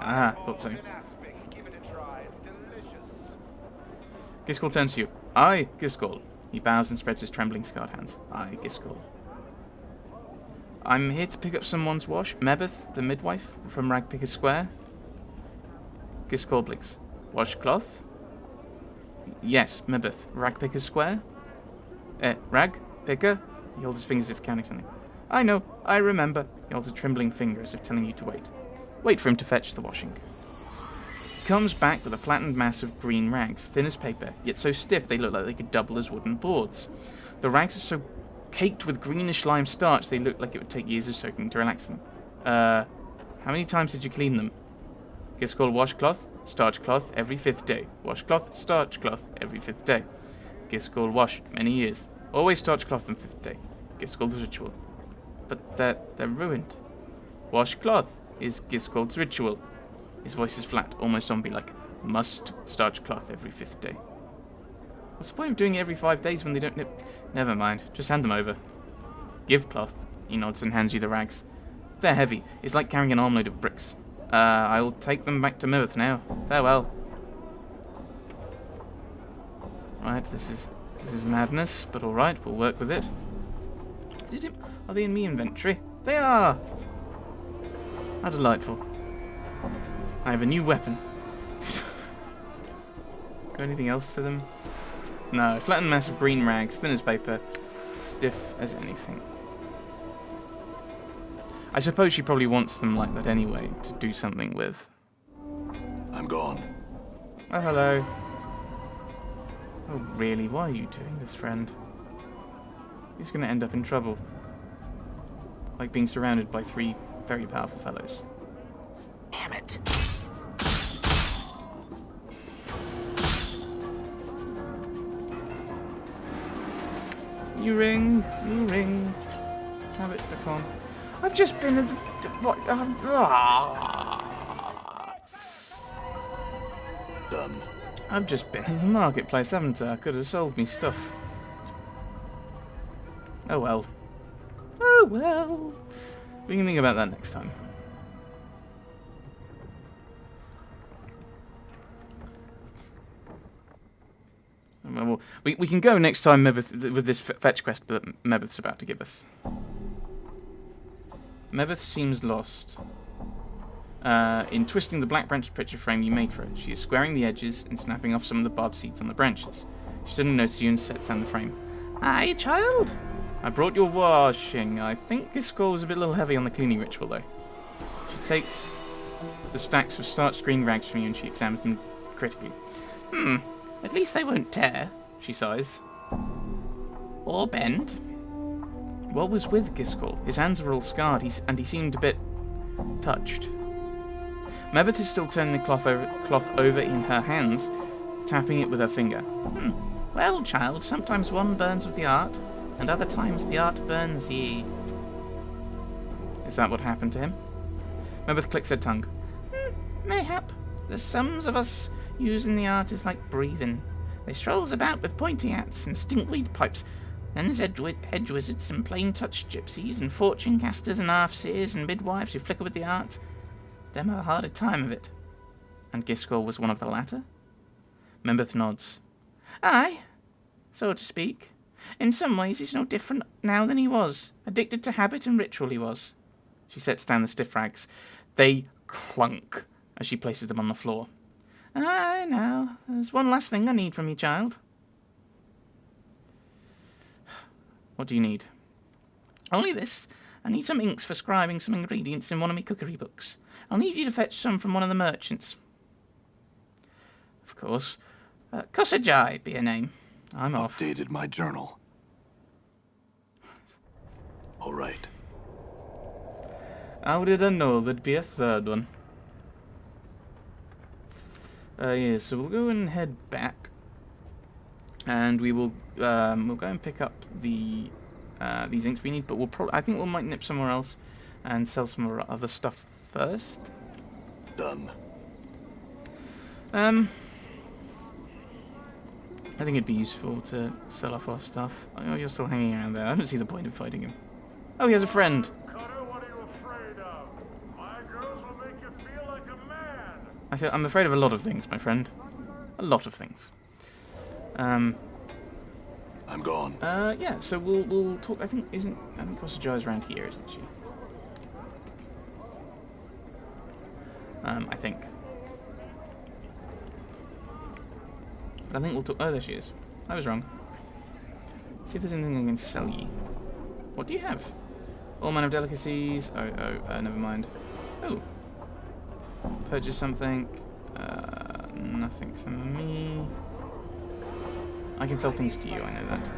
Ah, thought so. Giscol turns to you. Aye, Giscol. He bows and spreads his trembling scarred hands. Aye, Giscol. I'm here to pick up someone's wash. Mebbeth, the midwife, from Ragpicker Square. Giscol blinks. Washcloth? Yes, Mebbeth. Ragpicker Square? Ragpicker? He holds his fingers as if counting something. I know, I remember. He holds a trembling finger as if telling you to wait. Wait for him to fetch the washing. He comes back with a flattened mass of green rags, thin as paper, yet so stiff they look like they could double as wooden boards. The rags are so caked with greenish lime starch they look like it would take years of soaking to relax them. How many times did you clean them? Giscol washcloth, starch cloth every 5th day. Washcloth, starch cloth every 5th day. Giscol wash, many years. Always starch cloth on 5th day. Giscol's ritual. But they're ruined. Washcloth is Giscol's ritual. His voice is flat, almost zombie-like. Must starch cloth every 5th day. What's the point of doing it every 5 days when they don't nip? Never mind, just hand them over. Give cloth. He nods and hands you the rags. They're heavy. It's like carrying an armload of bricks. I'll take them back to Mebbeth now. Farewell. Right, this is madness, but alright, we'll work with it. Are they in me inventory? They are! How delightful. I have a new weapon. Got anything else to them? No, flattened mass of green rags, thin as paper, stiff as anything. I suppose she probably wants them like that anyway, to do something with. I'm gone. Oh, hello. Oh, really? Why are you doing this, friend? He's going to end up in trouble. Like being surrounded by 3 very powerful fellows. Damn it. You ring. Have it back on. I've just been... What? Done. I've just been in the marketplace, haven't I? Could have sold me stuff. Oh well. Oh well. We can think about that next time. Well, we can go next time Mebbeth, with this fetch quest that Mebbeth's about to give us. Mebbeth seems lost. In twisting the black branch picture frame you made for her. She is squaring the edges and snapping off some of the barbed seeds on the branches. She suddenly notices you and sets down the frame. Aye, child? I brought your washing. I think this scroll was a little heavy on the cleaning ritual, though. She takes the stacks of starched green rags from you and she examines them critically. At least they won't tear, she sighs. Or bend. What was with Giscol? His hands were all scarred, and he seemed a bit touched. Mebbeth is still turning the cloth over in her hands, tapping it with her finger. Well, child, sometimes one burns with the art, and other times the art burns ye. Is that what happened to him? Mebbeth clicks her tongue. Mayhap. The sums of us using the art is like breathing. They strolls about with pointy hats and stinkweed pipes. Then there's hedge wizards and plain-touched gypsies and fortune-casters and half-seers and midwives who flicker with the art. Them have a harder time of it. And Giscol was one of the latter? Mebbeth nods. Aye, so to speak. In some ways he's no different now than he was. Addicted to habit and ritual he was. She sets down the stiff rags. They clunk as she places them on the floor. Aye, now, there's one last thing I need from you, child. What do you need? Only this. I need some inks for scribing some ingredients in one of my cookery books. I'll need you to fetch some from one of the merchants. Of course. Kussajai be her name. I'm off. Updated my journal. All right. How did I know there'd be a third one? Yeah, so we'll go and head back, and we will we'll go and pick up the these inks we need. But I think we might nip somewhere else and sell some of our other stuff first. Done. I think it'd be useful to sell off our stuff. Oh, you're still hanging around there. I don't see the point of fighting him. Oh, he has a friend. Cutter, what are you afraid of? I'm afraid of a lot of things, my friend. A lot of things. I'm gone. Yeah. So we'll talk. I think Kosajai's around here, isn't she? I think. But I think we'll talk. Oh, there she is. I was wrong. See if there's anything I can sell you. What do you have? All manner of delicacies. Never mind. Oh. Purchase something. Nothing for me. I can sell things to you, I know that.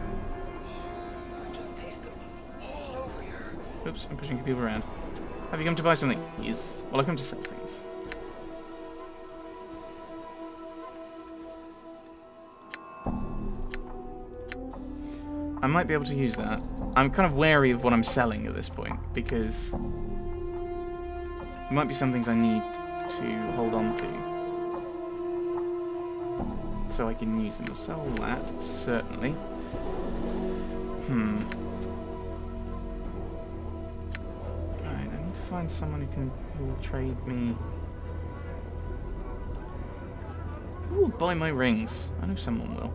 Oops, I'm pushing people around. Have you come to buy something? Yes. Well, I've come to sell things. I might be able to use that. I'm kind of wary of what I'm selling at this point, because there might be some things I need to hold on to. So I can use them. I'll sell that, certainly. Alright, I need to find someone who will trade me. Who will buy my rings? I know someone will.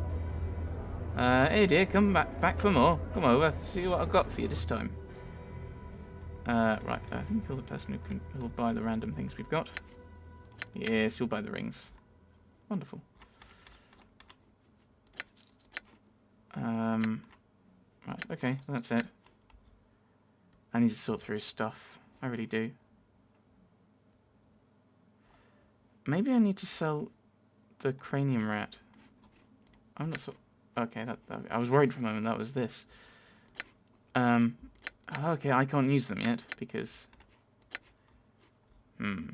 Hey dear, come back for more. Come over, see what I've got for you this time. Right, I think you're the person who will buy the random things we've got. Yes, you'll buy the rings. Wonderful. Right, okay, that's it. I need to sort through his stuff. I really do. Maybe I need to sell the cranium rat. I'm not so... Okay, I was worried for a moment that was this. Okay, I can't use them yet, because... I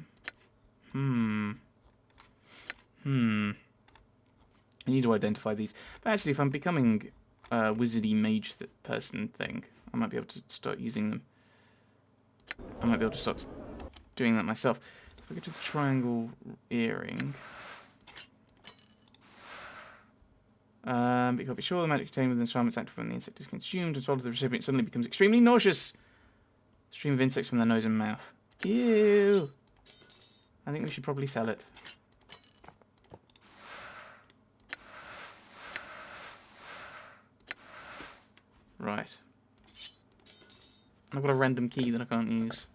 need to identify these. But actually, if I'm becoming a wizardy mage person thing, I might be able to start using them. I might be able to start doing that myself. If I go to the triangle earring... but you can't be sure the magic contained within the charm is active when the insect is consumed and swallowed. The recipient suddenly becomes extremely nauseous. Stream of insects from their nose and mouth. Ew. I think we should probably sell it. Right. I've got a random key that I can't use.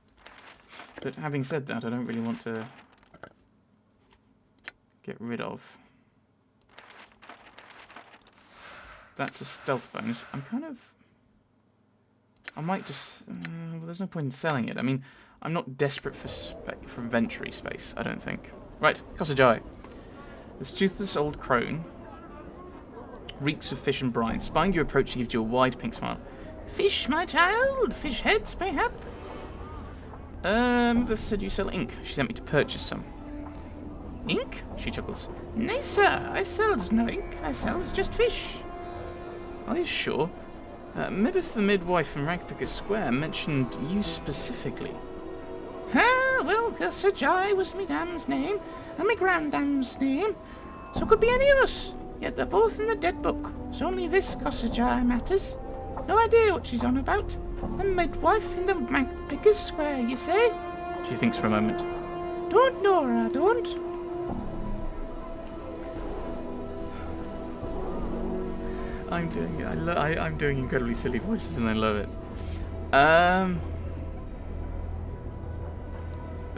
But having said that, I don't really want to get rid of. That's a stealth bonus. I'm kind of... I might just... well, there's no point in selling it. I mean, I'm not desperate for inventory space, I don't think. Right, Kosajai. This toothless old crone reeks of fish and brine. Spying your approach, she gives you a wide pink smile. Fish, my child? Fish heads, mayhap? Mebbeth said you sell ink. She sent me to purchase some. Ink? She chuckles. Nay, sir, I sells no ink. I sells just fish. Are you sure? Mebbeth the midwife from Ragpicker Square mentioned you specifically. Ah, well, Kosajai was me dam's name, and me granddam's name, so it could be any of us. Yet they're both in the dead book. It's only this Kosajai matters. No idea what she's on about. A midwife in the Ragpicker Square, you say? She thinks for a moment. Don't know her, I don't. I'm doing incredibly silly voices and I love it.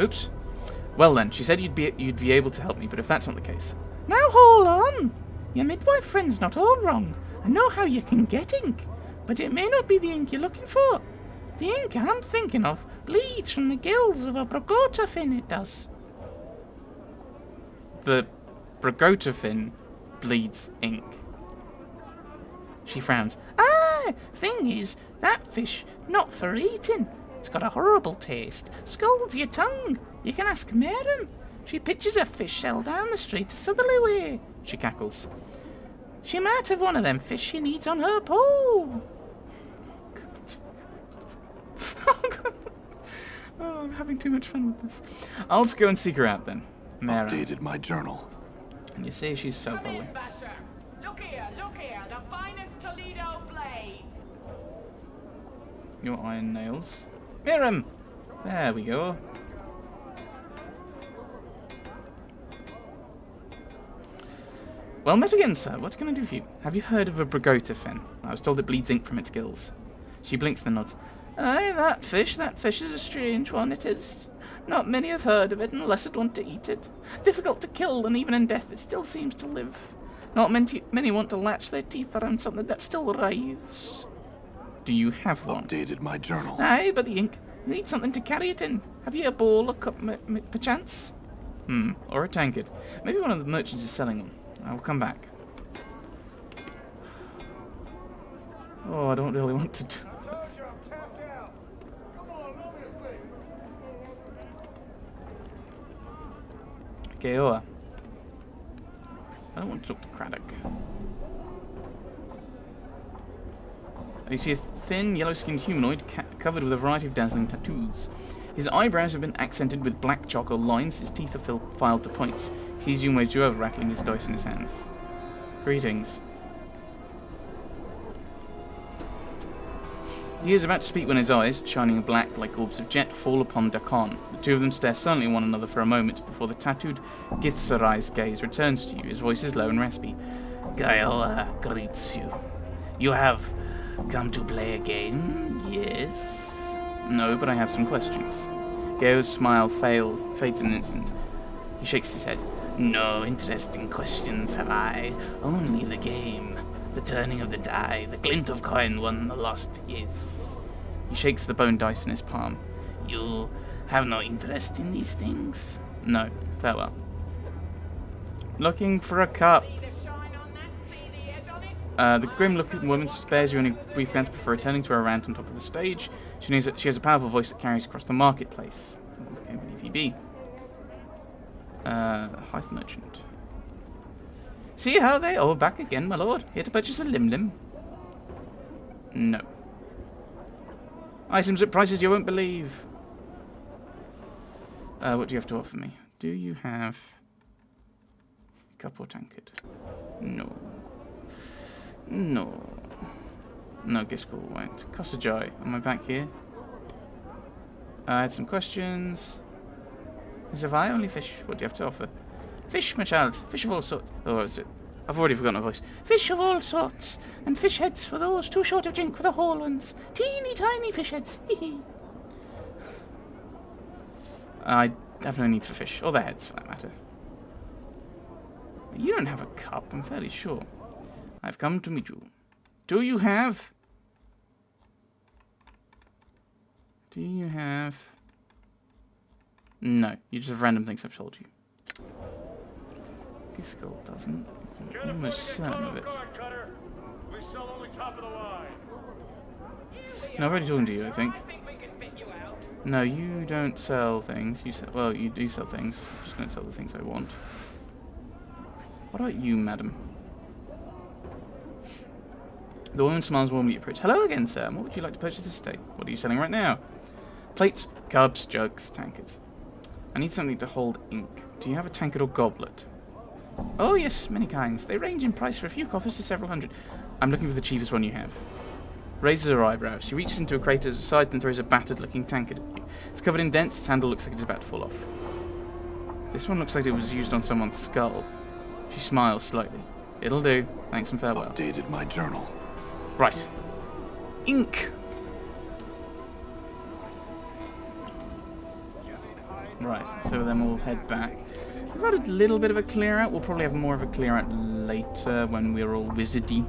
Oops. Well then, she said you'd be able to help me, but if that's not the case. Now hold on. Your midwife friend's not all wrong. I know how you can get ink, but it may not be the ink you're looking for. The ink I'm thinking of bleeds from the gills of a Brogotafin, it does. The Brogotafin bleeds ink. She frowns. Ah, thing is, that fish, not for eating. It's got a horrible taste. Scalds your tongue. You can ask Maren. She pitches a fish shell down the street to Southerly way. She cackles. She might have one of them fish she needs on her pole. Oh, I'm having too much fun with this. I'll just go and seek her out then. Maren. Updated my journal. And you see she's so lovely. Look here, the finest Toledo blade. Your iron nails. Miriam! There we go. Well met again, sir. What can I do for you? Have you heard of a Brigota fin? I was told it bleeds ink from its gills. She blinks and nods. Aye, that fish is a strange one, it is. Not many have heard of it unless it want to eat it. Difficult to kill, and even in death it still seems to live. Not many want to latch their teeth around something that still writhes. Do you have one? Updated my journal. Aye, but the ink. You need something to carry it in. Have you a bowl or cup, perchance? Or a tankard. Maybe one of the merchants is selling one. I will come back. Oh, I don't really want to do this. Okay, I don't want to talk to Craddock. You see a thin, yellow-skinned humanoid covered with a variety of dazzling tattoos. His eyebrows have been accented with black charcoal lines, his teeth are filed to points. He sees you and waves you over, rattling his dice in his hands. Greetings. He is about to speak when his eyes, shining black like orbs of jet, fall upon Dakan. The two of them stare silently at one another for a moment before the tattooed Githzerais gaze returns to you. His voice is low and raspy. Gael greets you. You have come to play a game, yes? No, but I have some questions. Gael's smile fades in an instant. He shakes his head. No interesting questions have I, only the game. The turning of the die, the glint of coin won the lost, yes. He shakes the bone dice in his palm. You have no interest in these things? No, farewell. Looking for a cup. The grim-looking woman spares you any brief glance before returning to her rant on top of the stage. She knows that she has a powerful voice that carries across the marketplace. What can believe he be? Hive merchant. See how they... Oh, back again, my lord. Here to purchase a lim-lim? No. Items at prices you won't believe. What do you have to offer me? Do you have... cup or tankard? No. No. No, Giskel won't. Kosajai, am I back here? I had some questions. As if I only fish. What do you have to offer? Fish, my child. Fish of all sorts. Oh, what is it? I've already forgotten my voice. Fish of all sorts. And fish heads for those too short of drink for the whole ones. Teeny tiny fish heads. I have no need for fish. Or their heads, for that matter. You don't have a cup, I'm fairly sure. I've come to meet you. Do you have... No, you just have random things I've told you. Giskel doesn't. I'm almost certain of it. No, I've already talking to you, I think. No, you don't sell things. You sell... Well, you do sell things. You just don't sell the things I want. What about you, madam? The woman smiles warmly at your approach. Hello again, sir. What would you like to purchase this day? What are you selling right now? Plates, cups, jugs, tankards. I need something to hold ink. Do you have a tankard or goblet? Oh, yes, many kinds. They range in price for a few coppers to several hundred. I'm looking for the cheapest one you have. Raises her eyebrows. She reaches into a crate at her side and throws a battered-looking tankard at you. It's covered in dents. Its handle looks like it's about to fall off. This one looks like it was used on someone's skull. She smiles slightly. It'll do. Thanks and farewell. Updated my journal. Right. Ink. Right, so then we'll head back. We've had a little bit of a clear out. We'll probably have more of a clear out later when we're all wizardy.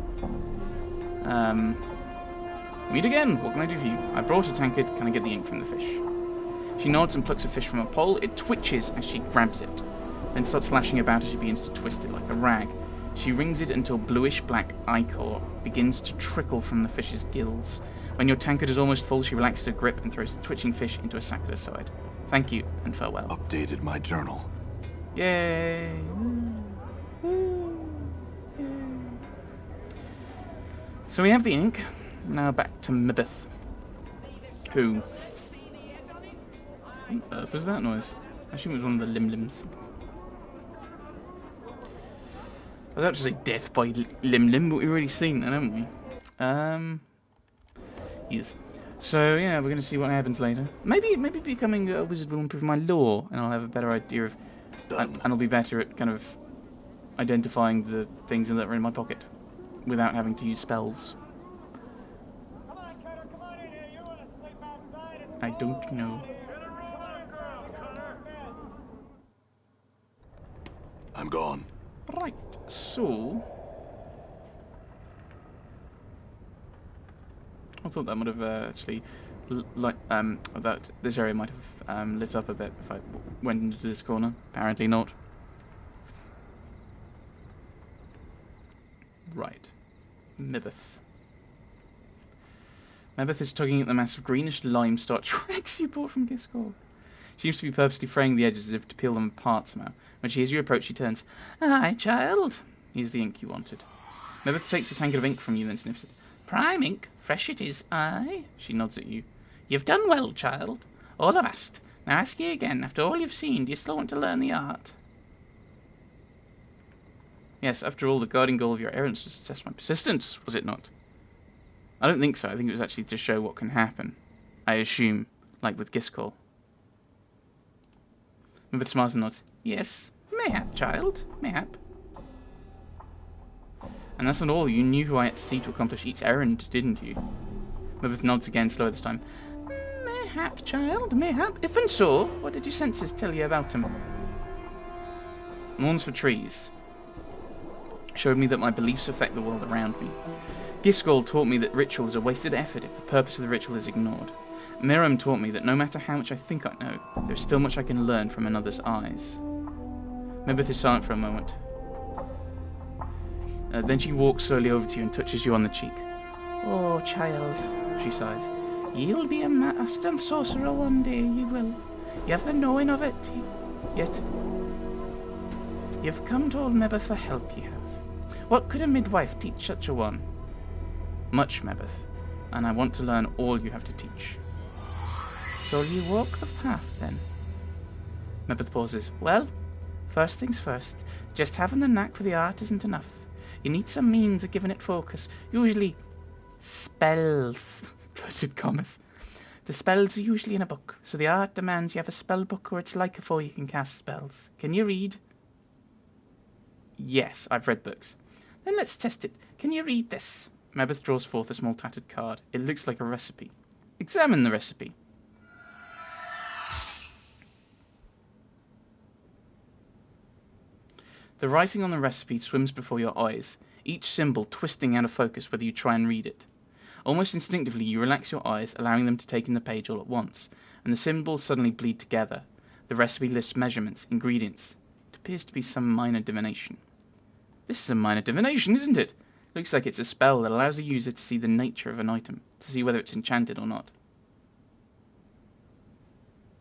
Meet again. What can I do for you? I brought a tankard. Can I get the ink from the fish? She nods and plucks a fish from a pole. It twitches as she grabs it, then starts lashing about as she begins to twist it like a rag. She wrings it until bluish-black ichor begins to trickle from the fish's gills. When your tankard is almost full, she relaxes her grip and throws the twitching fish into a sack at her side. Thank you, and farewell. Updated my journal. Yay! Yay. So we have the ink. Now back to Mebbeth. Who? What on earth was that noise? I assume it was one of the lim-lims. I was about to say death by lim-lim, but we've already seen that, haven't we? Yes. So, yeah, we're going to see what happens later. Maybe becoming a wizard will improve my lore, and I'll have a better idea of... And I'll be better at kind of identifying the things that are in my pocket without having to use spells? Come on, Cutter, come on in here. You want to sleep outside? I don't know. I'm gone. Right, so... I thought that might have actually... that this area might have lit up a bit if I went into this corner. Apparently not. Right. Mebbeth. Mebbeth is tugging at the mass of greenish lime starch rags you bought from Giscol. She seems to be purposely fraying the edges as if to peel them apart somehow. When she hears you approach, she turns. "Aye, child." Here's the ink you wanted. Mebbeth takes a tankard of ink from you, then sniffs it. "Prime ink. Fresh it is, aye." She nods at you. "You've done well, child. All I've asked. Now ask ye again. After all you've seen, do you still want to learn the art?" Yes, after all, the guiding goal of your errands was to test my persistence, was it not? I don't think so. I think it was actually to show what can happen. I assume, like with Giscol. Mebbeth smiles and nods. "Yes, mayhap, child, mayhap." And that's not all. You knew who I had to see to accomplish each errand, didn't you? Mebbeth nods again, slower this time. "Mayhap, child, mayhap. If and so, what did your senses tell you about him?" Mourns for trees showed me that my beliefs affect the world around me. Giscol taught me that ritual is a wasted effort if the purpose of the ritual is ignored. Miram taught me that no matter how much I think I know, there is still much I can learn from another's eyes. Mebbeth is silent for a moment. Then she walks slowly over to you and touches you on the cheek. "Oh, child," she sighs. "You'll be a master sorcerer one day, you will. You have the knowing of it, yet you've come to old Mebbeth for help, you have. What could a midwife teach such a one?" "Much, Mebbeth, and I want to learn all you have to teach." "So you walk the path, then?" Mebbeth pauses. "Well, first things first. Just having the knack for the art isn't enough. You need some means of giving it focus. Usually spells." Inverted commas. "The spells are usually in a book, so the art demands you have a spell book or it's like before you can cast spells. Can you read?" "Yes, I've read books." "Then let's test it. Can you read this?" Mebbeth draws forth a small tattered card. It looks like a recipe. "Examine the recipe." The writing on the recipe swims before your eyes, each symbol twisting out of focus whether you try and read it. Almost instinctively, you relax your eyes, allowing them to take in the page all at once, and the symbols suddenly bleed together. The recipe lists measurements, ingredients. It appears to be some minor divination. This is a minor divination, isn't it? Looks like it's a spell that allows the user to see the nature of an item, to see whether it's enchanted or not.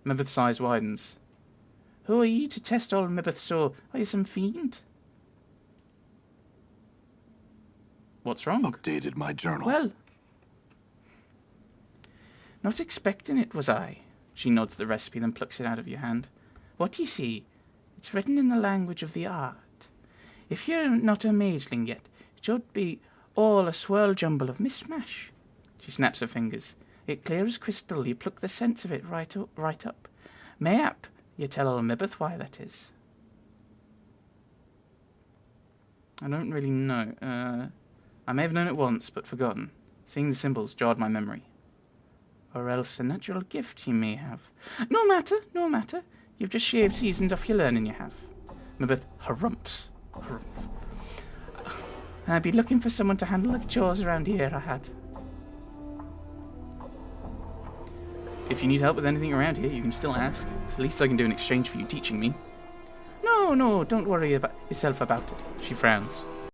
Mebbeth's eyes widens. "Who are ye to test old Mebbeth so? Are you some fiend?" "What's wrong?" Updated my journal. "Well, not expecting it, was I?" She nods the recipe, then plucks it out of your hand. "What do you see? It's written in the language of the art. If you're not a mageling yet, it should be all a swirl jumble of mishmash." She snaps her fingers. "It clear as crystal. You pluck the sense of it right up. Mayhap you tell old Mebbeth why that is." "I don't really know. I may have known it once, but forgotten. Seeing the symbols jarred my memory." "Or else a natural gift you may have." No matter. You've just shaved seasons off your learning, you have." Mebbeth harumphs. Harumph. "And I'd be looking for someone to handle the chores around here, I had." "If you need help with anything around here, you can still ask. It's the least I can do in exchange for you teaching me." No, don't worry about yourself about it." She frowns.